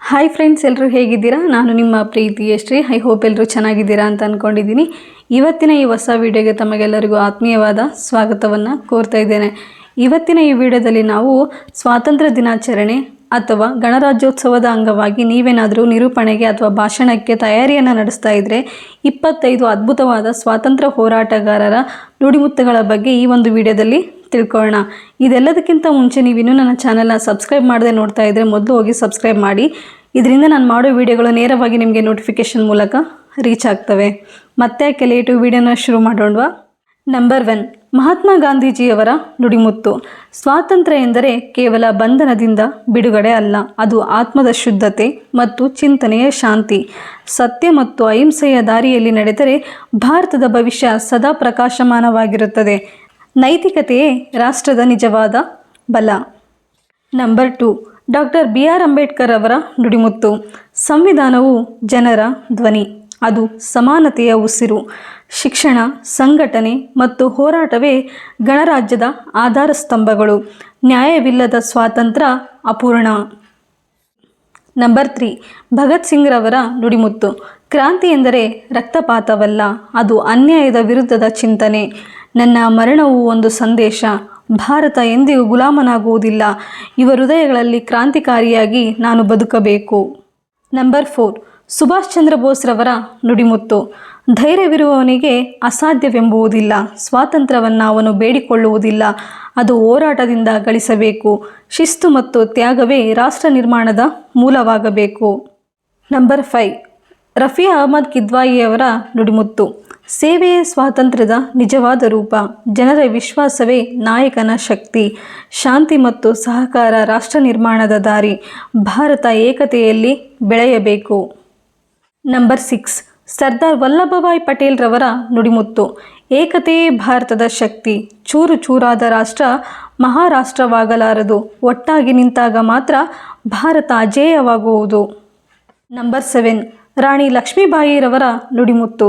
Hi friends, ಎಲ್ಲರೂ ಹೇಗಿದ್ದೀರಾ? ನಾನು ನಿಮ್ಮ ಪ್ರೀತಿ ಶ್ರೀ. ಐ ಹೋಪ್ ಎಲ್ಲರೂ ಚೆನ್ನಾಗಿದ್ದೀರಾ ಅಂತ ಅಂದ್ಕೊಂಡಿದ್ದೀನಿ. ಇವತ್ತಿನ ಈ ಹೊಸ ವಿಡಿಯೋಗೆ ತಮಗೆಲ್ಲರಿಗೂ ಆತ್ಮೀಯವಾದ ಸ್ವಾಗತವನ್ನು ಕೋರ್ತಾ ಇದ್ದೇನೆ. ಇವತ್ತಿನ ಈ ವಿಡಿಯೋದಲ್ಲಿ ನಾವು ಸ್ವಾತಂತ್ರ್ಯ ದಿನಾಚರಣೆ ಅಥವಾ ಗಣರಾಜ್ಯೋತ್ಸವದ ಅಂಗವಾಗಿ ನೀವೇನಾದರೂ ನಿರೂಪಣೆಗೆ ಅಥವಾ ಭಾಷಣಕ್ಕೆ ತಯಾರಿಯನ್ನು ನಡೆಸ್ತಾ ಇದ್ದರೆ 25 ಅದ್ಭುತವಾದ ಸ್ವಾತಂತ್ರ್ಯ ಹೋರಾಟಗಾರರ ನುಡಿಮುತ್ತುಗಳ ಬಗ್ಗೆ ಈ ಒಂದು ವಿಡಿಯೋದಲ್ಲಿ ತಿಳ್ಕೊಳ್ಳೋಣ. ಇದೆಲ್ಲದಕ್ಕಿಂತ ಮುಂಚೆ ನೀವಿನ್ನೂ ನನ್ನ ಚಾನಲ್ನ ಸಬ್ಸ್ಕ್ರೈಬ್ ಮಾಡದೆ ನೋಡ್ತಾ ಇದ್ದರೆ ಮೊದಲು ಹೋಗಿ ಸಬ್ಸ್ಕ್ರೈಬ್ ಮಾಡಿ. ಇದರಿಂದ ನಾನು ಮಾಡೋ ವಿಡಿಯೋಗಳು ನೇರವಾಗಿ ನಿಮಗೆ ನೋಟಿಫಿಕೇಷನ್ ಮೂಲಕ ರೀಚ್ ಆಗ್ತವೆ. ಮತ್ತೆ ಲೇಟು ವಿಡಿಯೋನ ಶುರು ಮಾಡೋಣವಾ? ನಂಬರ್ 1, ಮಹಾತ್ಮ ಗಾಂಧೀಜಿಯವರ ನುಡಿಮುತ್ತು. ಸ್ವಾತಂತ್ರ್ಯ ಎಂದರೆ ಕೇವಲ ಬಂಧನದಿಂದ ಬಿಡುಗಡೆ ಅಲ್ಲ, ಅದು ಆತ್ಮದ ಶುದ್ಧತೆ ಮತ್ತು ಚಿಂತನೆಯ ಶಾಂತಿ. ಸತ್ಯ ಮತ್ತು ಅಹಿಂಸೆಯ ದಾರಿಯಲ್ಲಿ ನಡೆದರೆ ಭಾರತದ ಭವಿಷ್ಯ ಸದಾ ಪ್ರಕಾಶಮಾನವಾಗಿರುತ್ತದೆ. ನೈತಿಕತೆಯೇ ರಾಷ್ಟ್ರದ ನಿಜವಾದ ಬಲ. ನಂಬರ್ 2, ಡಾಕ್ಟರ್ BR ಅಂಬೇಡ್ಕರ್ ಅವರ ನುಡಿಮುತ್ತು. ಸಂವಿಧಾನವು ಜನರ ಧ್ವನಿ, ಅದು ಸಮಾನತೆಯ ಉಸಿರು. ಶಿಕ್ಷಣ, ಸಂಘಟನೆ ಮತ್ತು ಹೋರಾಟವೇ ಗಣರಾಜ್ಯದ ಆಧಾರ ಸ್ತಂಭಗಳು. ನ್ಯಾಯವಿಲ್ಲದ ಸ್ವಾತಂತ್ರ್ಯ ಅಪೂರ್ಣ. ನಂಬರ್ 3, ಭಗತ್ ಸಿಂಗ್ ರವರ ನುಡಿಮುತ್ತು. ಕ್ರಾಂತಿ ಎಂದರೆ ರಕ್ತಪಾತವಲ್ಲ, ಅದು ಅನ್ಯಾಯದ ವಿರುದ್ಧದ ಚಿಂತನೆ. ನನ್ನ ಮರಣವು ಒಂದು ಸಂದೇಶ, ಭಾರತ ಎಂದಿಗೂ ಗುಲಾಮನಾಗುವುದಿಲ್ಲ. ಇವ ಹೃದಯಗಳಲ್ಲಿ ಕ್ರಾಂತಿಕಾರಿಯಾಗಿ ನಾನು ಬದುಕಬೇಕು. ನಂಬರ್ 4, ಸುಭಾಷ್ ಚಂದ್ರ ಬೋಸ್ ರವರ ನುಡಿಮುತ್ತು. ಧೈರ್ಯವಿರುವವನಿಗೆ ಅಸಾಧ್ಯವೆಂಬುವುದಿಲ್ಲ. ಸ್ವಾತಂತ್ರ್ಯವನ್ನು ಅವನು ಬೇಡಿಕೊಳ್ಳುವುದಿಲ್ಲ, ಅದು ಹೋರಾಟದಿಂದ ಗಳಿಸಬೇಕು. ಶಿಸ್ತು ಮತ್ತು ತ್ಯಾಗವೇ ರಾಷ್ಟ್ರ ನಿರ್ಮಾಣದ ಮೂಲವಾಗಬೇಕು. ನಂಬರ್ 5, ರಫಿ ಅಹಮದ್ ಕಿದ್ವಾಯಿಯವರ ನುಡಿಮುತ್ತು. ಸೇವೆಯೇ ಸ್ವಾತಂತ್ರ್ಯದ ನಿಜವಾದ ರೂಪ. ಜನರ ವಿಶ್ವಾಸವೇ ನಾಯಕನ ಶಕ್ತಿ. ಶಾಂತಿ ಮತ್ತು ಸಹಕಾರ ರಾಷ್ಟ್ರ ನಿರ್ಮಾಣದ ದಾರಿ. ಭಾರತ ಏಕತೆಯಲ್ಲಿ ಬೆಳೆಯಬೇಕು. ನಂಬರ್ 6, ಸರ್ದಾರ್ ವಲ್ಲಭಭಾಯ್ ಪಟೇಲ್ ರವರ ನುಡಿಮುತ್ತು. ಏಕತೆಯೇ ಭಾರತದ ಶಕ್ತಿ. ಚೂರು ಚೂರಾದ ರಾಷ್ಟ್ರ ಮಹಾರಾಷ್ಟ್ರವಾಗಲಾರದು. ಒಟ್ಟಾಗಿ ನಿಂತಾಗ ಮಾತ್ರ ಭಾರತ ಅಜೇಯವಾಗುವುದು. ನಂಬರ್ 7, ರಾಣಿ ಲಕ್ಷ್ಮೀಬಾಯಿರವರ ನುಡಿಮುತ್ತು.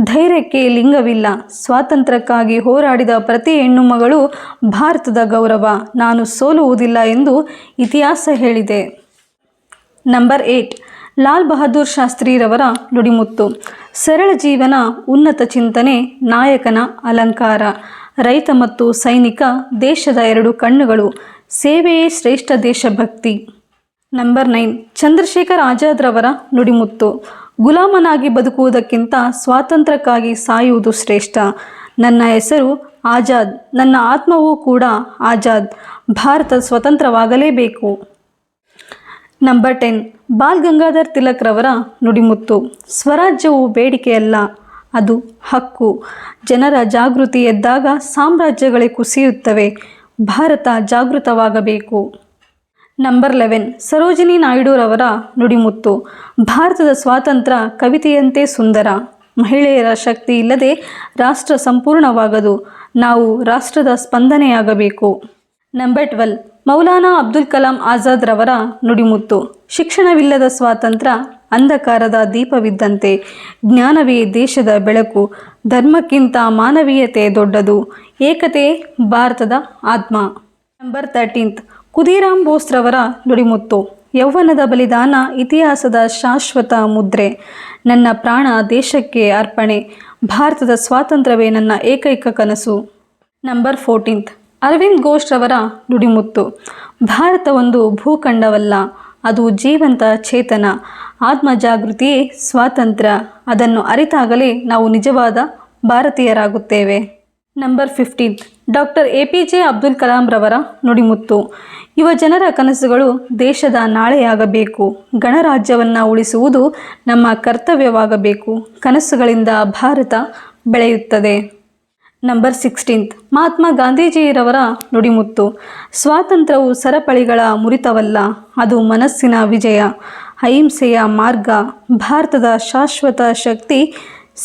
ಧೈರ್ಯಕ್ಕೆ ಲಿಂಗವಿಲ್ಲ. ಸ್ವಾತಂತ್ರ್ಯಕ್ಕಾಗಿ ಹೋರಾಡಿದ ಪ್ರತಿ ಹೆಣ್ಣುಮಗಳು ಭಾರತದ ಗೌರವ. ನಾನು ಸೋಲುವುದಿಲ್ಲ ಎಂದು ಇತಿಹಾಸ ಹೇಳಿದೆ. ನಂಬರ್ 8, ಲಾಲ್ ಬಹದ್ದೂರ್ ಶಾಸ್ತ್ರಿರವರ ನುಡಿಮುತ್ತು. ಸರಳ ಜೀವನ, ಉನ್ನತ ಚಿಂತನೆ, ನಾಯಕನ ಅಲಂಕಾರ. ರೈತ ಮತ್ತು ಸೈನಿಕ ದೇಶದ ಎರಡು ಕಣ್ಣುಗಳು. ಸೇವೆಯೇ ಶ್ರೇಷ್ಠ ದೇಶಭಕ್ತಿ. ನಂಬರ್ 9, ಚಂದ್ರಶೇಖರ್ ಆಜಾದ್ ರವರ ನುಡಿಮುತ್ತು. ಗುಲಾಮನಾಗಿ ಬದುಕುವುದಕ್ಕಿಂತ ಸ್ವಾತಂತ್ರ್ಯಕ್ಕಾಗಿ ಸಾಯುವುದು ಶ್ರೇಷ್ಠ. ನನ್ನ ಹೆಸರು ಆಜಾದ್, ನನ್ನ ಆತ್ಮವೂ ಕೂಡ ಆಜಾದ್. ಭಾರತ ಸ್ವತಂತ್ರವಾಗಲೇಬೇಕು. ನಂಬರ್ 10, ಬಾಲ್ ಗಂಗಾಧರ್ ತಿಲಕ್ ರವರ ನುಡಿಮುತ್ತು. ಸ್ವರಾಜ್ಯವು ಬೇಡಿಕೆಯಲ್ಲ, ಅದು ಹಕ್ಕು. ಜನರ ಜಾಗೃತಿ ಎದ್ದಾಗ ಸಾಮ್ರಾಜ್ಯಗಳೇ ಕುಸಿಯುತ್ತವೆ. ಭಾರತ ಜಾಗೃತವಾಗಬೇಕು. ನಂಬರ್ 11, ಸರೋಜಿನಿ ನಾಯ್ಡುರವರ ನುಡಿಮುತ್ತು. ಭಾರತದ ಸ್ವಾತಂತ್ರ್ಯ ಕವಿತೆಯಂತೆ ಸುಂದರ. ಮಹಿಳೆಯರ ಶಕ್ತಿ ಇಲ್ಲದೆ ರಾಷ್ಟ್ರ ಸಂಪೂರ್ಣವಾಗದು. ನಾವು ರಾಷ್ಟ್ರದ ಸ್ಪಂದನೆಯಾಗಬೇಕು. ನಂಬರ್ 12, ಮೌಲಾನಾ ಅಬ್ದುಲ್ ಕಲಾಂ ಆಜಾದ್ ರವರ ನುಡಿಮುತ್ತು. ಶಿಕ್ಷಣವಿಲ್ಲದ ಸ್ವಾತಂತ್ರ್ಯ ಅಂಧಕಾರದ ದೀಪವಿದ್ದಂತೆ. ಜ್ಞಾನವೇ ದೇಶದ ಬೆಳಕು. ಧರ್ಮಕ್ಕಿಂತ ಮಾನವೀಯತೆ ದೊಡ್ಡದು. ಏಕತೆ ಭಾರತದ ಆತ್ಮ. ನಂಬರ್ 13, ಖುದೀರಾಮ್ ಬೋಸ್ ರವರ ನುಡಿಮುತ್ತು. ಯೌವನದ ಬಲಿದಾನ ಇತಿಹಾಸದ ಶಾಶ್ವತ ಮುದ್ರೆ. ನನ್ನ ಪ್ರಾಣ ದೇಶಕ್ಕೆ ಅರ್ಪಣೆ. ಭಾರತದ ಸ್ವಾತಂತ್ರ್ಯವೇ ನನ್ನ ಏಕೈಕ ಕನಸು. ನಂಬರ್ 14, ಅರವಿಂದ್ ಘೋಷ್ ರವರ ನುಡಿಮುತ್ತು. ಭಾರತ ಒಂದು ಭೂಖಂಡವಲ್ಲ, ಅದು ಜೀವಂತ ಚೇತನ. ಆತ್ಮಜಾಗೃತಿಯೇ ಸ್ವಾತಂತ್ರ್ಯ. ಅದನ್ನು ಅರಿತಾಗಲೇ ನಾವು ನಿಜವಾದ ಭಾರತೀಯರಾಗುತ್ತೇವೆ. Number 15, doctor APJ Abdul Kalam ರವರ ನುಡಿಮುತ್ತು. ಯುವ ಜನರ ಕನಸುಗಳು ದೇಶದ ನಾಳೆಯಾಗಬೇಕು. ಗಣರಾಜ್ಯವನ್ನು ಉಳಿಸುವುದು ನಮ್ಮ ಕರ್ತವ್ಯವಾಗಬೇಕು. ಕನಸುಗಳಿಂದ ಭಾರತ ಬೆಳೆಯುತ್ತದೆ. ನಂಬರ್ 16, ಮಹಾತ್ಮ ಗಾಂಧೀಜಿರವರ ನುಡಿಮುತ್ತು. ಸ್ವಾತಂತ್ರ್ಯವು ಸರಪಳಿಗಳ ಮುರಿತವಲ್ಲ, ಅದು ಮನಸ್ಸಿನ ವಿಜಯ. ಅಹಿಂಸೆಯ ಮಾರ್ಗ. ಭಾರತದ ಶಾಶ್ವತ ಶಕ್ತಿ.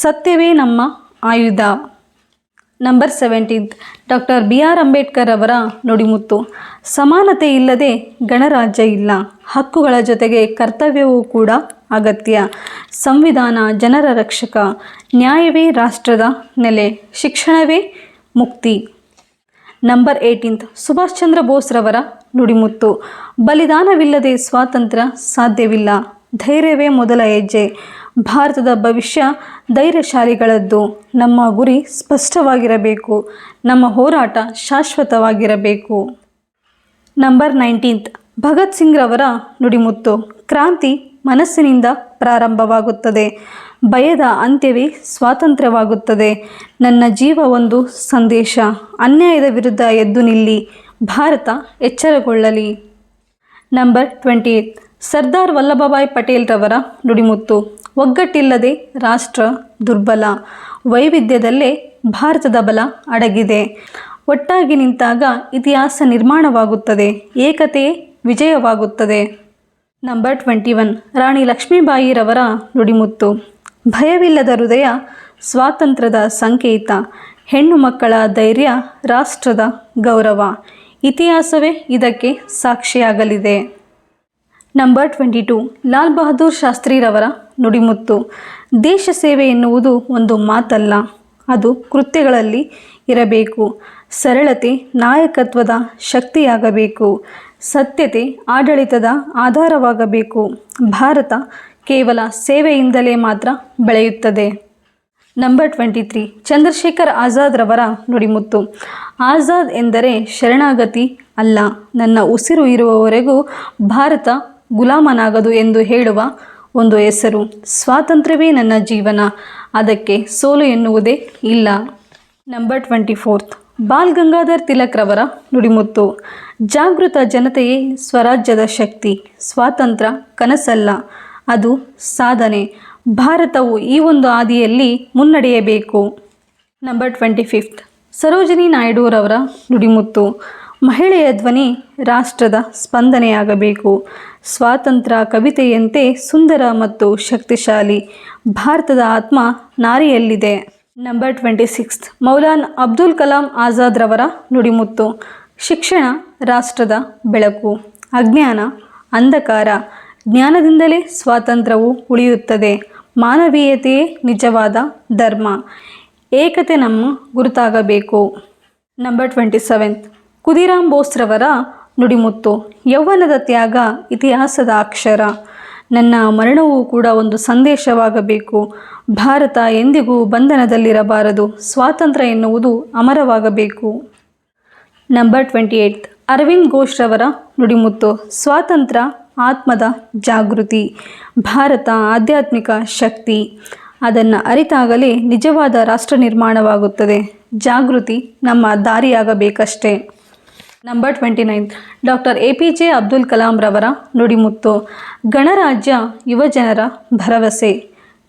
ಸತ್ಯವೇ ನಮ್ಮ ಆಯುಧ. ನಂಬರ್ 17, ಡಾಕ್ಟರ್ BR ಅಂಬೇಡ್ಕರ್ ಅವರ ನುಡಿಮುತ್ತು. ಸಮಾನತೆ ಇಲ್ಲದೆ ಗಣರಾಜ್ಯ ಇಲ್ಲ. ಹಕ್ಕುಗಳ ಜೊತೆಗೆ ಕರ್ತವ್ಯವೂ ಕೂಡ ಅಗತ್ಯ. ಸಂವಿಧಾನ ಜನರ ರಕ್ಷಕ. ನ್ಯಾಯವೇ ರಾಷ್ಟ್ರದ ನೆಲೆ. ಶಿಕ್ಷಣವೇ ಮುಕ್ತಿ. ನಂಬರ್ 18, ಸುಭಾಷ್ ಚಂದ್ರ ಬೋಸ್ ರವರ ನುಡಿಮುತ್ತು. ಬಲಿದಾನವಿಲ್ಲದೆ ಸ್ವಾತಂತ್ರ್ಯ ಸಾಧ್ಯವಿಲ್ಲ. ಧೈರ್ಯವೇ ಮೊದಲ ಹೆಜ್ಜೆ. ಭಾರತದ ಭವಿಷ್ಯ ಧೈರ್ಯಶಾಲಿಗಳದ್ದು. ನಮ್ಮ ಗುರಿ ಸ್ಪಷ್ಟವಾಗಿರಬೇಕು. ನಮ್ಮ ಹೋರಾಟ ಶಾಶ್ವತವಾಗಿರಬೇಕು. ನಂಬರ್ 19 ಭಗತ್ ಸಿಂಗ್ ರವರ ನುಡಿಮುತ್ತು. ಕ್ರಾಂತಿ ಮನಸ್ಸಿನಿಂದ ಪ್ರಾರಂಭವಾಗುತ್ತದೆ. ಭಯದ ಅಂತ್ಯವೇ ಸ್ವಾತಂತ್ರ್ಯವಾಗುತ್ತದೆ. ನನ್ನ ಜೀವ ಒಂದು ಸಂದೇಶ. ಅನ್ಯಾಯದ ವಿರುದ್ಧ ಎದ್ದು ನಿಲ್ಲಿ. ಭಾರತ ಎಚ್ಚರಗೊಳ್ಳಲಿ. ನಂಬರ್ 28 ಸರ್ದಾರ್ ವಲ್ಲಭಭಾಯ್ ಪಟೇಲ್ ರವರ ನುಡಿಮುತ್ತು. ಒಗ್ಗಟ್ಟಿಲ್ಲದೆ ರಾಷ್ಟ್ರ ದುರ್ಬಲ. ವೈವಿಧ್ಯದಲ್ಲೇ ಭಾರತದ ಬಲ ಅಡಗಿದೆ. ಒಟ್ಟಾಗಿ ನಿಂತಾಗ ಇತಿಹಾಸ ನಿರ್ಮಾಣವಾಗುತ್ತದೆ. ಏಕತೆಯೇ ವಿಜಯವಾಗುತ್ತದೆ. ನಂಬರ್ 21 ರಾಣಿ ಲಕ್ಷ್ಮೀಬಾಯಿ ರವರ ನುಡಿಮುತ್ತು. ಭಯವಿಲ್ಲದ ಹೃದಯ ಸ್ವಾತಂತ್ರ್ಯದ ಸಂಕೇತ. ಹೆಣ್ಣು ಮಕ್ಕಳ ಧೈರ್ಯ ರಾಷ್ಟ್ರದ ಗೌರವ. ಇತಿಹಾಸವೇ ಇದಕ್ಕೆ ಸಾಕ್ಷಿಯಾಗಲಿದೆ. ನಂಬರ್ 22 ಲಾಲ್ ಬಹದ್ದೂರ್ ಶಾಸ್ತ್ರಿರವರ ನುಡಿಮುತ್ತು. ದೇಶ ಸೇವೆ ಎನ್ನುವುದು ಒಂದು ಮಾತಲ್ಲ, ಅದು ಕೃತ್ಯಗಳಲ್ಲಿ ಇರಬೇಕು. ಸರಳತೆ ನಾಯಕತ್ವದ ಶಕ್ತಿಯಾಗಬೇಕು. ಸತ್ಯತೆ ಆಡಳಿತದ ಆಧಾರವಾಗಬೇಕು. ಭಾರತ ಕೇವಲ ಸೇವೆಯಿಂದಲೇ ಮಾತ್ರ ಬೆಳೆಯುತ್ತದೆ. ನಂಬರ್ 23 ಚಂದ್ರಶೇಖರ್ ಆಜಾದ್ ರವರ ನುಡಿಮುತ್ತು. ಆಜಾದ್ ಎಂದರೆ ಶರಣಾಗತಿ ಅಲ್ಲ, ನನ್ನ ಉಸಿರು ಇರುವವರೆಗೂ ಭಾರತ ಗುಲಾಮನಾಗದು ಎಂದು ಹೇಳುವ ಒಂದು ಹೆಸರು. ಸ್ವಾತಂತ್ರ್ಯವೇ ನನ್ನ ಜೀವನ, ಅದಕ್ಕೆ ಸೋಲು ಎನ್ನುವುದೇ ಇಲ್ಲ. ನಂಬರ್ 24 ಬಾಲ್ ಗಂಗಾಧರ್ ತಿಲಕ್ ರವರ ನುಡಿಮುತ್ತು. ಜಾಗೃತ ಜನತೆಯೇ ಸ್ವರಾಜ್ಯದ ಶಕ್ತಿ. ಸ್ವಾತಂತ್ರ್ಯ ಕನಸಲ್ಲ, ಅದು ಸಾಧನೆ. ಭಾರತವು ಈ ಒಂದು ಹಾದಿಯಲ್ಲಿ ಮುನ್ನಡೆಯಬೇಕು. ನಂಬರ್ 25 ಸರೋಜಿನಿ ನಾಯ್ಡುರವರ ನುಡಿಮುತ್ತು. ಮಹಿಳೆಯ ಧ್ವನಿ ರಾಷ್ಟ್ರದ ಸ್ಪಂದನೆಯಾಗಬೇಕು. ಸ್ವಾತಂತ್ರ್ಯ ಕವಿತೆಯಂತೆ ಸುಂದರ ಮತ್ತು ಶಕ್ತಿಶಾಲಿ. ಭಾರತದ ಆತ್ಮ ನಾರಿಯಲ್ಲಿದೆ. ನಂಬರ್ 26 ಮೌಲಾನಾ ಅಬ್ದುಲ್ ಕಲಾಂ ಆಜಾದ್ ರವರ ನುಡಿಮುತ್ತು. ಶಿಕ್ಷಣ ರಾಷ್ಟ್ರದ ಬೆಳಕು. ಅಜ್ಞಾನ ಅಂಧಕಾರ. ಜ್ಞಾನದಿಂದಲೇ ಸ್ವಾತಂತ್ರ್ಯವು ಉಳಿಯುತ್ತದೆ. ಮಾನವೀಯತೆಯೇ ನಿಜವಾದ ಧರ್ಮ. ಏಕತೆ ನಮ್ಮ ಗುರುತಾಗಬೇಕು. ನಂಬರ್ 27 ಖುದಿರಾಮ್ ಬೋಸ್ ರವರ ನುಡಿಮುತ್ತು. ಯೌವನದ ತ್ಯಾಗ ಇತಿಹಾಸದ ಅಕ್ಷರ. ನನ್ನ ಮರಣವೂ ಕೂಡ ಒಂದು ಸಂದೇಶವಾಗಬೇಕು. ಭಾರತ ಎಂದಿಗೂ ಬಂಧನದಲ್ಲಿರಬಾರದು. ಸ್ವಾತಂತ್ರ್ಯ ಎನ್ನುವುದು ಅಮರವಾಗಬೇಕು. ನಂಬರ್ 28 ಅರವಿಂದ್ ಘೋಷ್ ರವರ ನುಡಿಮುತ್ತು. ಸ್ವಾತಂತ್ರ್ಯ ಆತ್ಮದ ಜಾಗೃತಿ. ಭಾರತ ಆಧ್ಯಾತ್ಮಿಕ ಶಕ್ತಿ. ಅದನ್ನು ಅರಿತಾಗಲೇ ನಿಜವಾದ ರಾಷ್ಟ್ರ ನಿರ್ಮಾಣವಾಗುತ್ತದೆ. ಜಾಗೃತಿ ನಮ್ಮ ದಾರಿಯಾಗಬೇಕಷ್ಟೇ. Number 29 doctor APJ Abdul Kalam ರವರ ನುಡಿಮುತ್ತು. ಗಣರಾಜ್ಯ ಯುವಜನರ ಭರವಸೆ.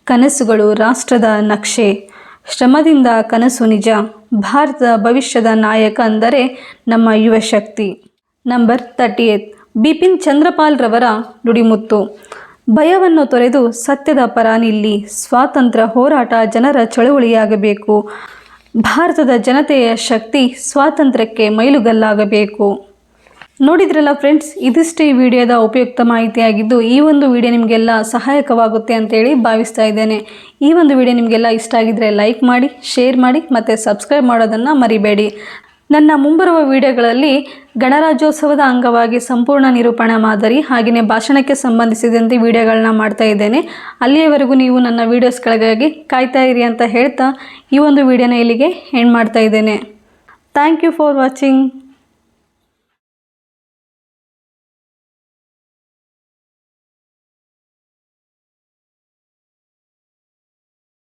ಕನಸುಗಳು ರಾಷ್ಟ್ರದ ನಕ್ಷೆ. ಶ್ರಮದಿಂದ ಕನಸು ನಿಜ. ಭಾರತದ ಭವಿಷ್ಯದ ನಾಯಕ ಅಂದರೆ ನಮ್ಮ ಯುವ ಶಕ್ತಿ. ನಂಬರ್ 38 ಬಿಪಿನ್ ಚಂದ್ರಪಾಲ್ ರವರ ನುಡಿಮುತ್ತು. ಭಯವನ್ನು ತೊರೆದು ಸತ್ಯದ ಪರ ನಿಲ್ಲಿ. ಸ್ವಾತಂತ್ರ್ಯ ಹೋರಾಟ ಜನರ ಚಳುವಳಿಯಾಗಬೇಕು. ಭಾರತದ ಜನತೆಯ ಶಕ್ತಿ ಸ್ವಾತಂತ್ರ್ಯಕ್ಕೆ ಮೈಲುಗಲ್ಲಾಗಬೇಕು. ನೋಡಿದ್ರಲ್ಲ ಫ್ರೆಂಡ್ಸ್, ಇದಿಷ್ಟೇ ಈ ವಿಡಿಯೋದ ಉಪಯುಕ್ತ ಮಾಹಿತಿಯಾಗಿದ್ದು, ಈ ಒಂದು ವಿಡಿಯೋ ನಿಮಗೆಲ್ಲ ಸಹಾಯಕವಾಗುತ್ತೆ ಅಂತೇಳಿ ಭಾವಿಸ್ತಾ ಇದ್ದೇನೆ. ಈ ಒಂದು ವಿಡಿಯೋ ನಿಮಗೆಲ್ಲ ಇಷ್ಟ ಆಗಿದ್ದರೆ ಲೈಕ್ ಮಾಡಿ, ಶೇರ್ ಮಾಡಿ ಮತ್ತು ಸಬ್ಸ್ಕ್ರೈಬ್ ಮಾಡೋದನ್ನು ಮರಿಬೇಡಿ. ನನ್ನ ಮುಂಬರುವ ವಿಡಿಯೋಗಳಲ್ಲಿ ಗಣರಾಜ್ಯೋತ್ಸವದ ಅಂಗವಾಗಿ ಸಂಪೂರ್ಣ ನಿರೂಪಣಾ ಮಾದರಿ ಹಾಗೆಯೇ ಭಾಷಣಕ್ಕೆ ಸಂಬಂಧಿಸಿದಂತೆ ವಿಡಿಯೋಗಳನ್ನ ಮಾಡ್ತಾ ಇದ್ದೇನೆ. ಅಲ್ಲಿಯವರೆಗೂ ನೀವು ನನ್ನ ವಿಡಿಯೋಸ್ಗಳಿಗಾಗಿ ಕಾಯ್ತಾ ಇರಿ ಅಂತ ಹೇಳ್ತಾ ಈ ಒಂದು ವಿಡಿಯೋನ ಇಲ್ಲಿಗೆ ಎಂಡ್ ಮಾಡ್ತಾ ಇದ್ದೇನೆ. Thank you for watching.